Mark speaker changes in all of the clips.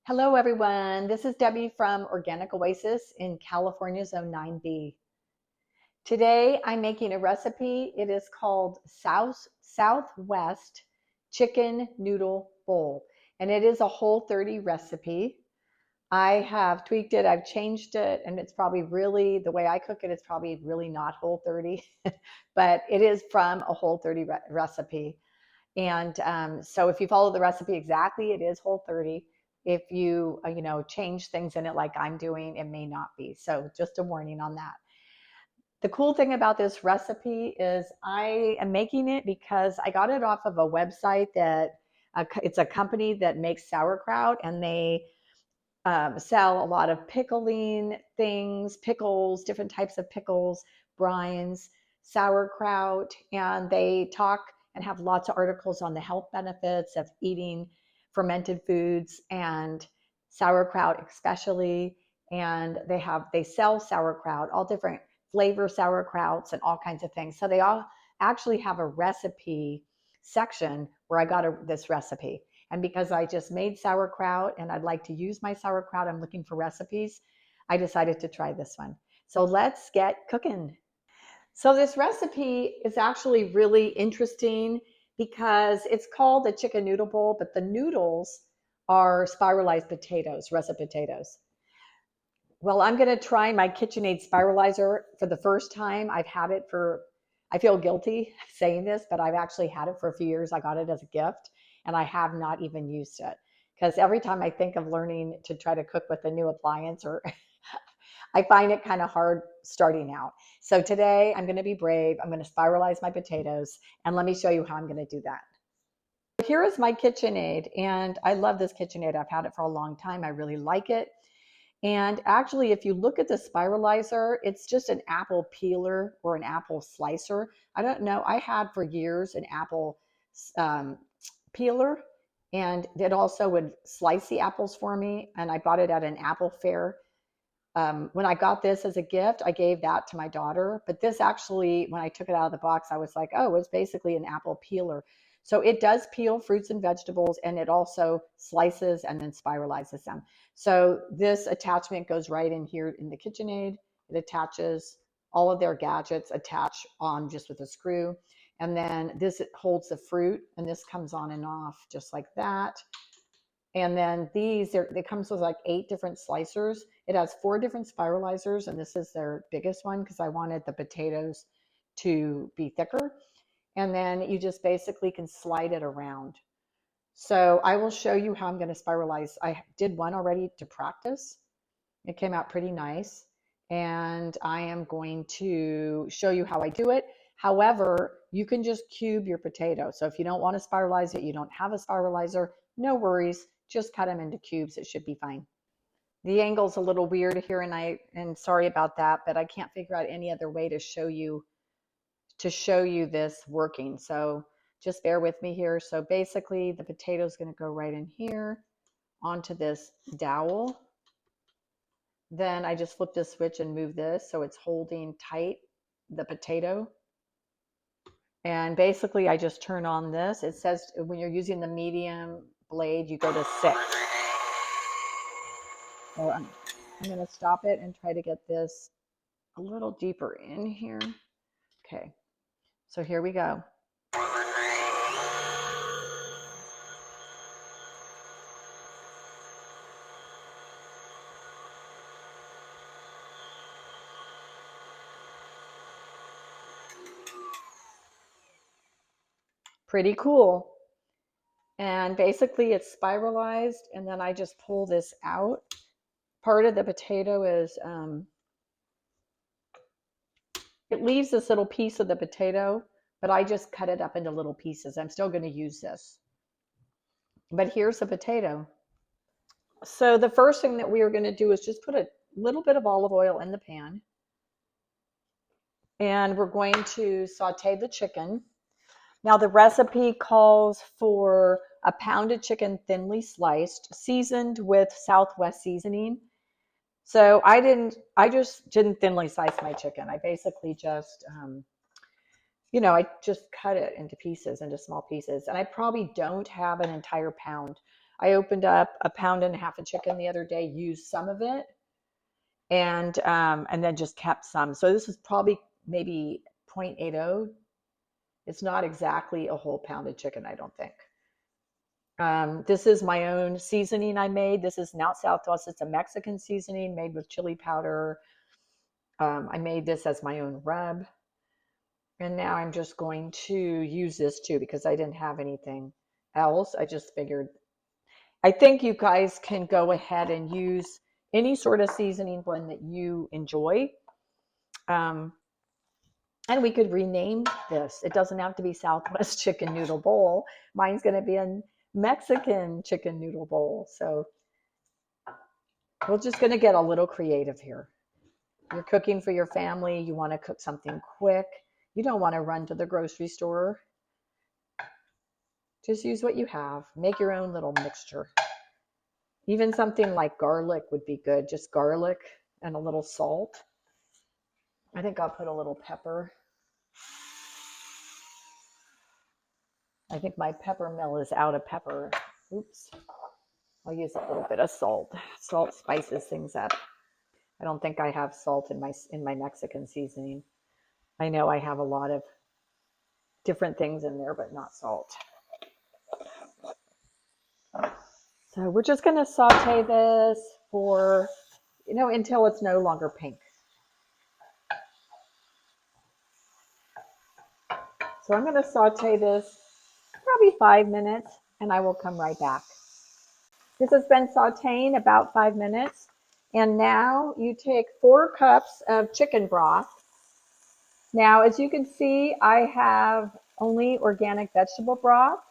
Speaker 1: Hello, everyone. This is Debbie from Organic Oasis in California, Zone 9B. Today, I'm making a recipe. It is called Southwest Chicken Noodle Bowl, and it is a Whole30 recipe. I have tweaked it, I've changed it, and it's probably really, the way I cook it, it's probably really not Whole30, but it is from a Whole30 recipe. And so if you follow the recipe exactly, it is Whole30. If you, change things in it like I'm doing, it may not be. So just a warning on that. The cool thing about this recipe is I am making it because I got it off of a website that it's a company that makes sauerkraut, and they sell a lot of pickling things, pickles, different types of pickles, brines, sauerkraut, and they talk and have lots of articles on the health benefits of eating fermented foods and sauerkraut especially. And they sell sauerkraut, all different flavor sauerkrauts and all kinds of things. So they all actually have a recipe section where I got this recipe. And because I just made sauerkraut and I'd like to use my sauerkraut, I'm looking for recipes, I decided to try this one. So let's get cooking. So this recipe is actually really interesting because it's called the chicken noodle bowl, but the noodles are spiralized potatoes, russet potatoes. Well, I'm going to try my KitchenAid spiralizer for the first time. I feel guilty saying this, but I've actually had it for a few years. I got it as a gift and I have not even used it because every time I think of learning to try to cook with a new appliance, or I find it kind of hard starting out. So today I'm going to be brave. I'm going to spiralize my potatoes, and let me show you how I'm going to do that. Here is my KitchenAid, and I love this KitchenAid. I've had it for a long time. I really like it. And actually, if you look at the spiralizer, it's just an apple peeler or an apple slicer. I don't know. I had for years an apple peeler, and it also would slice the apples for me. And I bought it at an apple fair. When I got this as a gift, I gave that to my daughter. But this actually, when I took it out of the box, I was like, oh, it's basically an apple peeler. So it does peel fruits and vegetables, and it also slices and then spiralizes them. So this attachment goes right in here in the KitchenAid. It attaches all of their gadgets attach on just with a screw. And then this holds the fruit, and this comes on and off just like that. And then it comes with like 8 different slicers. It has 4 different spiralizers, and this is their biggest one because I wanted the potatoes to be thicker. And then you just basically can slide it around. So I will show you how I'm going to spiralize. I did one already to practice. It came out pretty nice. And I am going to show you how I do it. However, you can just cube your potato. So if you don't want to spiralize it, you don't have a spiralizer, no worries. Just cut them into cubes. It should be fine. The angle's a little weird here, and sorry about that, but I can't figure out any other way to show you this working. So just bear with me here. So basically the potato is going to go right in here onto this dowel. Then I just flip this switch and move this so it's holding tight the potato. And basically I just turn on this. It says when you're using the medium blade, you go to 6. So I'm going to stop it and try to get this a little deeper in here. Okay. So here we go. Pretty cool. And basically it's spiralized, and then I just pull this out. Part of the potato is, it leaves this little piece of the potato, but I just cut it up into little pieces. I'm still going to use this. But here's the potato. So the first thing that we are going to do is just put a little bit of olive oil in the pan. And we're going to saute the chicken. Now the recipe calls for a pounded chicken thinly sliced, seasoned with Southwest seasoning. So I just didn't thinly slice my chicken. I basically just, I just cut it into pieces, into small pieces. And I probably don't have an entire pound. I opened up a pound and a half of chicken the other day, used some of it, and then just kept some. So this is probably maybe 0.80. It's not exactly a whole pound of chicken, I don't think. This is my own seasoning I made. This is now Southwest. It's a Mexican seasoning made with chili powder. I made this as my own rub. And now I'm just going to use this too because I didn't have anything else. I just figured, I think you guys can go ahead and use any sort of seasoning blend that you enjoy. And we could rename this. It doesn't have to be Southwest Chicken Noodle Bowl. Mine's going to be a Mexican Chicken Noodle Bowl. So we're just going to get a little creative here. You're cooking for your family. You want to cook something quick. You don't want to run to the grocery store. Just use what you have. Make your own little mixture. Even something like garlic would be good. Just garlic and a little salt. I think I'll put a little pepper. I think my pepper mill is out of pepper. Oops. I'll use a little bit of salt. Salt spices things up. I don't think I have salt in my Mexican seasoning. I know I have a lot of different things in there, but not salt. So we're just going to saute this for, until it's no longer pink. So I'm going to saute this probably 5 minutes, and I will come right back. This has been sauteing about 5 minutes. And now you take 4 cups of chicken broth. Now, as you can see, I have only organic vegetable broth,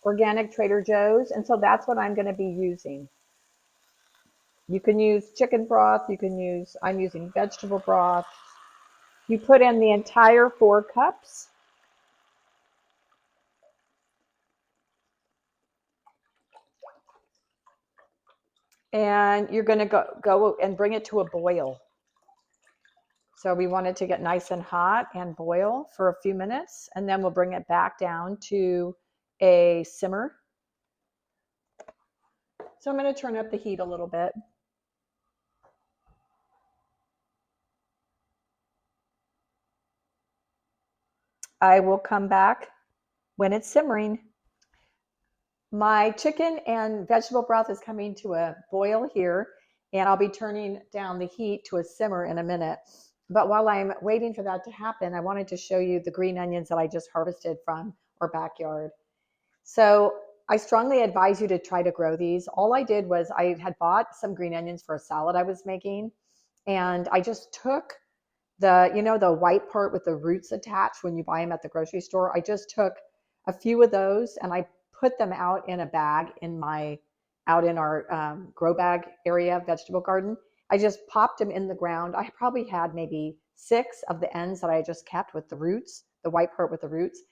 Speaker 1: organic Trader Joe's, and so that's what I'm going to be using. You can use chicken broth, I'm using vegetable broth. You put in the entire 4 cups. And you're going to go and bring it to a boil. So we want it to get nice and hot and boil for a few minutes, and then we'll bring it back down to a simmer. So I'm going to turn up the heat a little bit. I will come back when it's simmering. My chicken and vegetable broth is coming to a boil here, and I'll be turning down the heat to a simmer in a minute. But while I'm waiting for that to happen, I wanted to show you the green onions that I just harvested from our backyard. So I strongly advise you to try to grow these. All I did was I had bought some green onions for a salad I was making, and I just took the white part with the roots attached when you buy them at the grocery store. I just took a few of those and I put them out in a bag out in our grow bag area vegetable garden. I just popped them in the ground. I probably had maybe 6 of the ends that I just kept with the roots, the white part with the roots.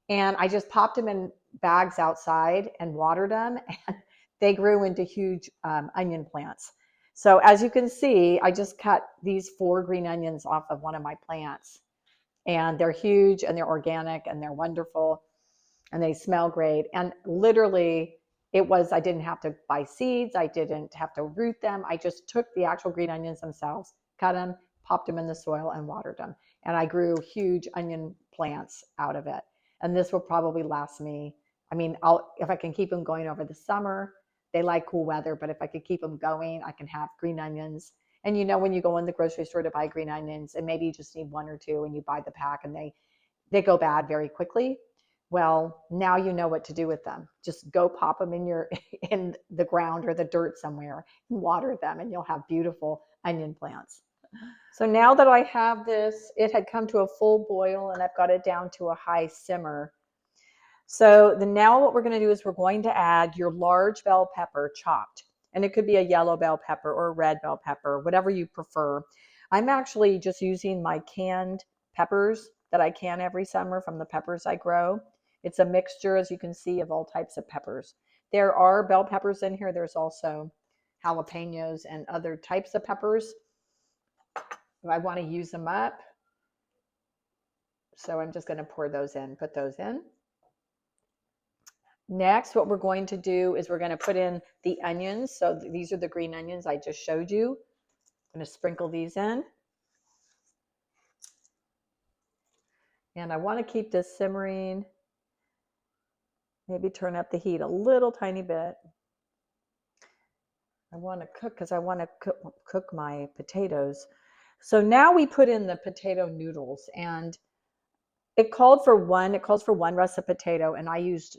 Speaker 1: And I just popped them in bags outside and watered them, and they grew into huge onion plants. So as you can see, I just cut these 4 green onions off of one of my plants, and they're huge and they're organic and they're wonderful and they smell great. And literally I didn't have to buy seeds. I didn't have to root them. I just took the actual green onions themselves, cut them, popped them in the soil and watered them. And I grew huge onion plants out of it. And this will probably last me. If I can keep them going over the summer. They like cool weather, but if I could keep them going, I can have green onions. And when you go in the grocery store to buy green onions, and maybe you just need 1 or 2 and you buy the pack and they go bad very quickly. Well, now you know what to do with them. Just go pop them in the ground or the dirt somewhere and water them, and you'll have beautiful onion plants. So now that I have this, it had come to a full boil and I've got it down to a high simmer. So now what we're going to do is we're going to add your large bell pepper chopped. And it could be a yellow bell pepper or a red bell pepper, whatever you prefer. I'm actually just using my canned peppers that I can every summer from the peppers I grow. It's a mixture, as you can see, of all types of peppers. There are bell peppers in here. There's also jalapenos and other types of peppers. I want to use them up. So I'm just going to pour those in, put those in. Next, what we're going to do is we're going to put in the onions. So these are the green onions I just showed you. I'm going to sprinkle these in. And I want to keep this simmering. Maybe turn up the heat a little tiny bit. I want to cook because I want to cook my potatoes. So now we put in the potato noodles, and it calls for one russet potato, and I used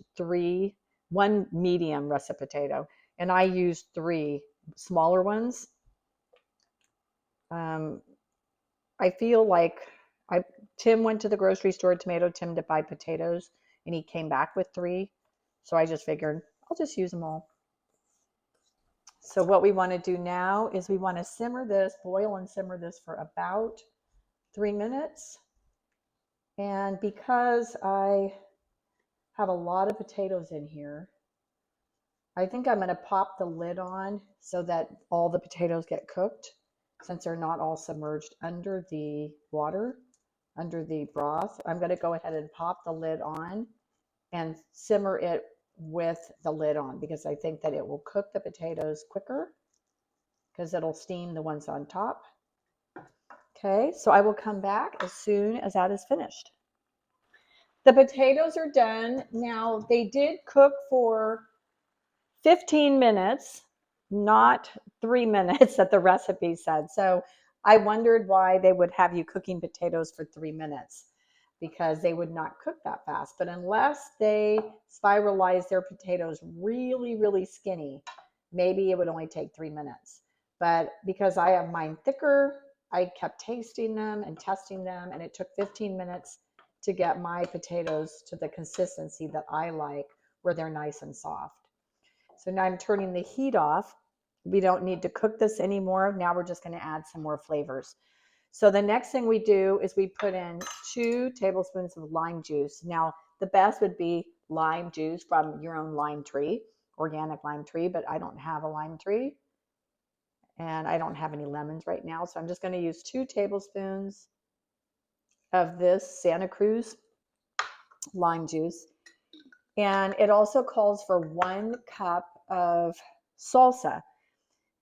Speaker 1: one medium russet potato, and I used 3 smaller ones. I feel like Tim went to the grocery store, Tomato Tim, to buy potatoes, and he came back with 3. So I just figured I'll just use them all. So what we want to do now is we want to boil and simmer this for about 3 minutes. And because I have a lot of potatoes in here, I think I'm going to pop the lid on so that all the potatoes get cooked, since they're not all submerged under the water, under the broth. I'm going to go ahead and pop the lid on and simmer it with the lid on, because I think that it will cook the potatoes quicker, because it'll steam the ones on top. Okay, so I will come back as soon as that is finished. The potatoes are done. Now, they did cook for 15 minutes, not 3 minutes that the recipe said. So I wondered why they would have you cooking potatoes for 3 minutes, because they would not cook that fast. But unless they spiralize their potatoes really, really skinny, maybe it would only take 3 minutes. But because I have mine thicker, I kept tasting them and testing them, and it took 15 minutes to get my potatoes to the consistency that I like, where they're nice and soft. So now I'm turning the heat off. We don't need to cook this anymore. Now we're just going to add some more flavors. So the next thing we do is we put in 2 tablespoons of lime juice. Now, the best would be lime juice from your own lime tree, organic lime tree, but I don't have a lime tree, and I don't have any lemons right now. So I'm just going to use 2 tablespoons of this Santa Cruz lime juice. And it also calls for 1 cup of salsa.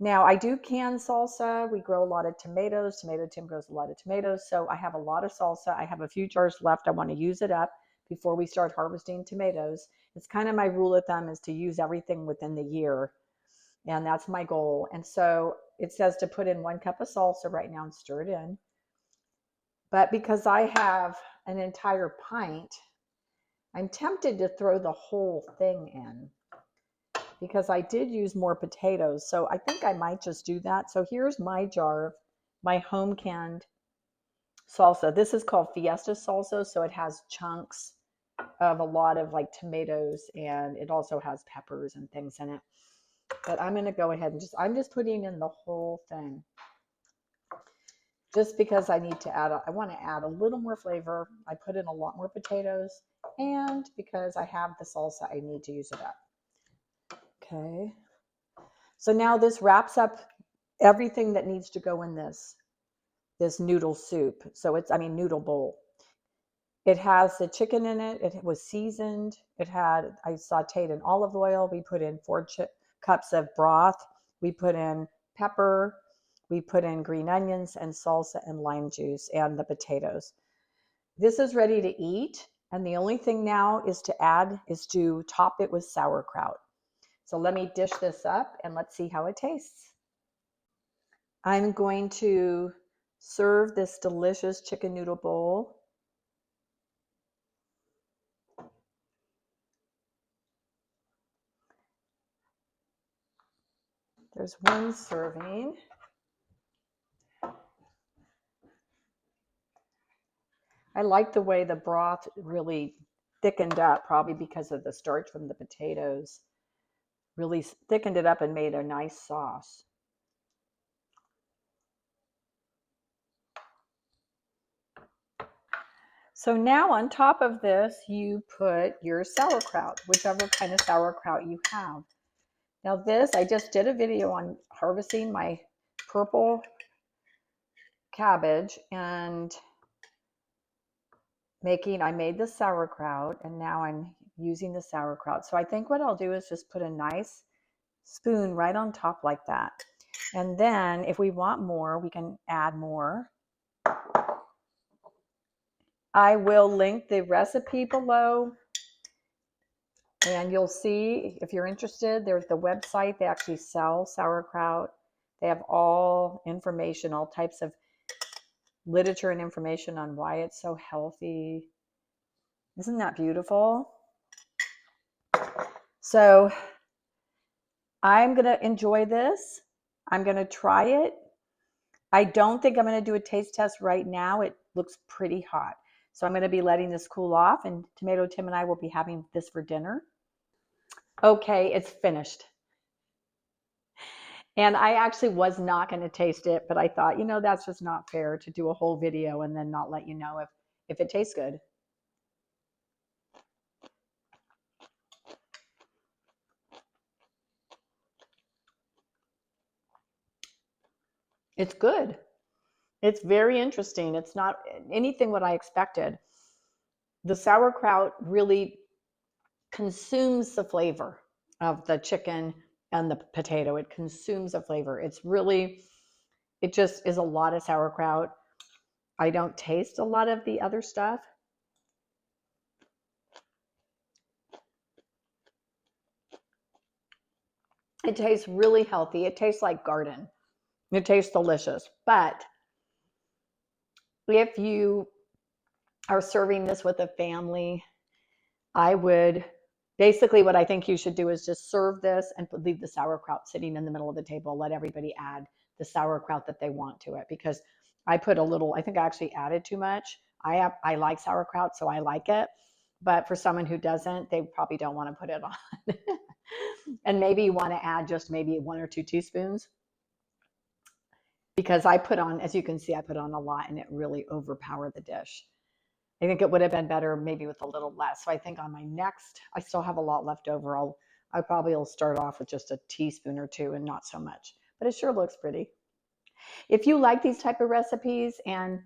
Speaker 1: Now, I do can salsa. We grow a lot of tomatoes. Tomato Tim grows a lot of tomatoes. So I have a lot of salsa. I have a few jars left. I want to use it up before we start harvesting tomatoes. It's kind of my rule of thumb, is to use everything within the year. And that's my goal. And so it says to put in 1 cup of salsa right now and stir it in. But because I have an entire pint, I'm tempted to throw the whole thing in, because I did use more potatoes. So I think I might just do that. So here's my jar of my home canned salsa. This is called Fiesta salsa. So it has chunks of a lot of like tomatoes, and it also has peppers and things in it. But I'm going to go ahead and I'm just putting in the whole thing, just because I need to I want to add a little more flavor. I put in a lot more potatoes, and because I have the salsa, I need to use it up. Okay. So now this wraps up everything that needs to go in this noodle soup. So noodle bowl. It has the chicken in it. It was seasoned. I sauteed in olive oil. We put in 4 cups of broth. We put in pepper. We put in green onions and salsa and lime juice and the potatoes. This is ready to eat. And the only thing now is to top it with sauerkraut. So let me dish this up and let's see how it tastes. I'm going to serve this delicious chicken noodle bowl. There's 1 serving. I like the way the broth really thickened up, probably because of the starch from the potatoes. Really thickened it up and made a nice sauce. So now on top of this, you put your sauerkraut, whichever kind of sauerkraut you have. Now this, I just did a video on harvesting my purple cabbage and I made the sauerkraut, and now I'm using the sauerkraut. So I think what I'll do is just put a nice spoon right on top like that. And then if we want more, we can add more. I will link the recipe below, and you'll see if you're interested. There's the website. They actually sell sauerkraut. They have all information, all types of literature and information on why it's so healthy. Isn't that beautiful? So I'm going to enjoy this. I'm going to try it. I don't think I'm going to do a taste test right now. It looks pretty hot. So I'm going to be letting this cool off, and Tomato Tim and I will be having this for dinner. Okay, it's finished. And I actually was not going to taste it, but I thought, that's just not fair to do a whole video and then not let you know if it tastes good. It's good. It's very interesting. It's not anything what I expected. The sauerkraut really consumes the flavor of the chicken and the potato. It consumes the flavor. It just is a lot of sauerkraut. I don't taste a lot of the other stuff. It tastes really healthy. It tastes like garden. It tastes delicious. But if you are serving this with a family, I would basically what I think you should do is just serve this and leave the sauerkraut sitting in the middle of the table. Let everybody add the sauerkraut that they want to it, because I put a little, I think I actually added too much. I like sauerkraut, so I like it. But for someone who doesn't, they probably don't want to put it on. And maybe you want to add just maybe 1 or 2 teaspoons. Because I put on, as you can see, I put on a lot and it really overpowered the dish. I think it would have been better maybe with a little less. So I think on my next, I still have a lot left over. I probably will start off with just a teaspoon or 2 and not so much. But it sure looks pretty. If you like these type of recipes, and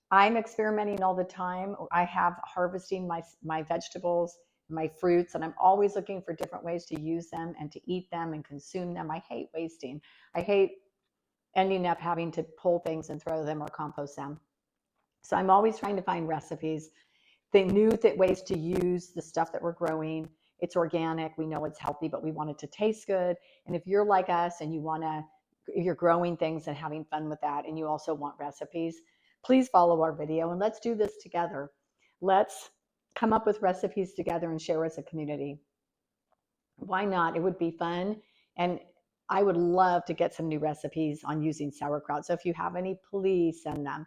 Speaker 1: I'm experimenting all the time. I have harvesting my vegetables, my fruits, and I'm always looking for different ways to use them and to eat them and consume them. I hate wasting. I hate ending up having to pull things and throw them or compost them. So I'm always trying to find recipes, the new ways to use the stuff that we're growing. It's organic. We know it's healthy, but we want it to taste good. And if you're like us and if you're growing things and having fun with that, and you also want recipes, please follow our video and let's do this together. Let's come up with recipes together and share as a community. Why not? It would be fun. And I would love to get some new recipes on using sauerkraut. So if you have any, please send them.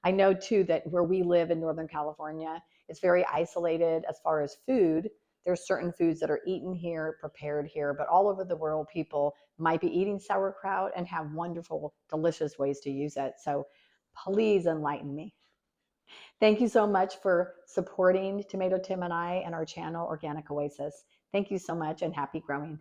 Speaker 1: I know too that where we live in Northern California, it's very isolated as far as food. There's certain foods that are eaten here, prepared here, but all over the world, people might be eating sauerkraut and have wonderful, delicious ways to use it. So please enlighten me. Thank you so much for supporting Tomato Tim and I and our channel, Organic Oasis. Thank you so much, and happy growing.